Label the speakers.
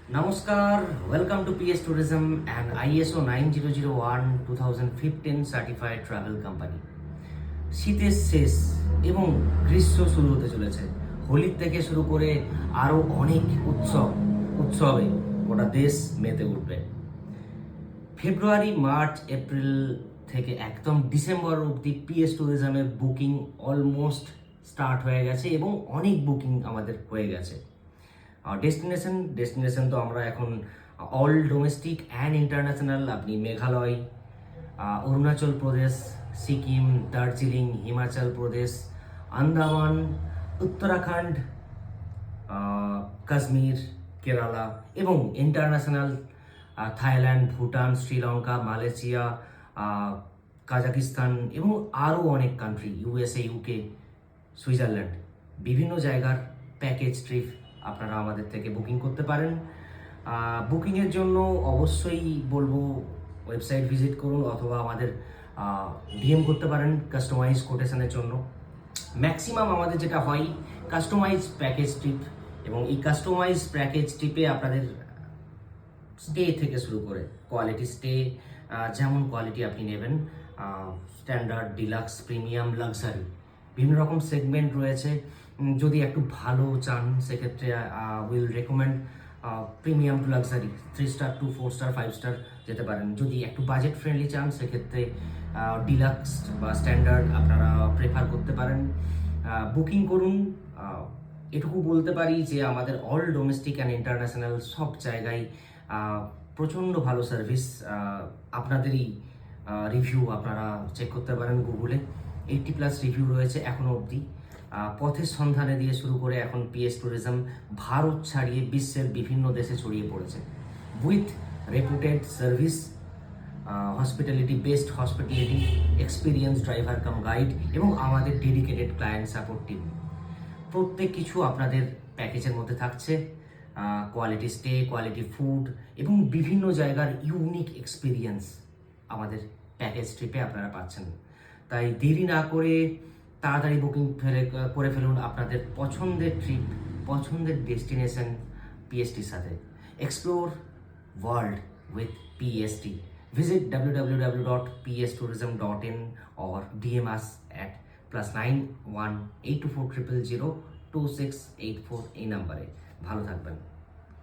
Speaker 1: Namaskar, welcome to PS Tourism and ISO 9001 2015 certified travel company. শীতের শেষ এবং গ্রীষ্ম শুরু হতে চলেছে। হোলির থেকে শুরু করে আরও অনেক উৎসবে গোটা দেশ মেতে উঠবে। ফেব্রুয়ারি, মার্চ, এপ্রিল থেকে একদম ডিসেম্বর অবধি পিএস ট্যুরিজমের বুকিং অলমোস্ট স্টার্ট হয়ে গেছে এবং অনেক বুকিং আমাদের হয়ে গেছে। ডেস্টিনেশন তো আমরা এখন অল ডোমেস্টিক অ্যান্ড ইন্টারন্যাশনাল, আপনি মেঘালয়, অরুণাচল প্রদেশ, সিকিম, দার্জিলিং, হিমাচল প্রদেশ, আন্দামান, উত্তরাখণ্ড, কাশ্মীর, কেরালা এবং international Thailand, Bhutan, Sri Lanka, Malaysia, Kazakhstan এবং আরও অনেক কান্ট্রি, ইউএসএ, ইউকে, সুইজারল্যান্ড, বিভিন্ন জায়গার প্যাকেজ ট্রিপ আপনারা আমাদের থেকে বুকিং করতে পারেন। বুকিংয়ের জন্য অবশ্যই বলবো ওয়েবসাইট ভিজিট করুন অথবা আমাদের ডিএম করতে পারেন কাস্টমাইজ কোটেশনের জন্য। ম্যাক্সিমাম আমাদের যেটা হয় কাস্টমাইজ প্যাকেজ ট্রিপ, এবং এই কাস্টমাইজ প্যাকেজ ট্রিপে আপনাদের স্টে থেকে শুরু করে কোয়ালিটি স্টে, যেমন কোয়ালিটি আপনি নেবেন, স্ট্যান্ডার্ড, ডিলাক্স, প্রিমিয়াম, লাক্সারি, বিভিন্ন রকম সেগমেন্ট রয়েছে। যদি একটু ভালো চান সেক্ষেত্রে will recommend premium to luxury, 3 star to 4 star 5 star যেতে পারেন। যদি একটু বাজেট ফ্রেন্ডলি চান সেক্ষেত্রে ডিলাক্স বা স্ট্যান্ডার্ড আপনারা প্রেফার করতে পারেন। বুকিং করুন। এটুকু বলতে পারি যে আমাদের অল ডোমেস্টিক অ্যান্ড ইন্টারন্যাশনাল সব জায়গায় প্রচণ্ড ভালো সার্ভিস। আপনাদেরই রিভিউ আপনারা চেক করতে পারেন গুগলে, 80+ রিভিউ রয়েছে এখনও অবধি। পথের সন্ধানে দিয়ে শুরু করে এখন পিএস ট্যুরিজম ভারত ছাড়িয়ে বিশ্বের বিভিন্ন দেশে ছড়িয়ে পড়েছে with রেপুটেড service, hospitality, best hospitality, experience driver come guide এবং আমাদের ডেডিকেটেড ক্লায়েন্ট সাপোর্ট টিম। প্রত্যেক কিছু আপনাদের প্যাকেজের মধ্যে থাকছে। কোয়ালিটি স্টে, কোয়ালিটি ফুড এবং বিভিন্ন জায়গার ইউনিক এক্সপিরিয়েন্স আমাদের প্যাকেজ ট্রিপে আপনারা পাচ্ছেন। তাই দেরি না করে তাড়াতাড়ি বুকিং করে ফেলুন আপনাদের পছন্দের ট্রিপ, পছন্দের ডেস্টিনেশন পিএসটির সাথে। Explore world with PST. Visit www.pstourism.in or DM us at +91 824 000 2684 এই নাম্বারে। ভালো থাকবেন।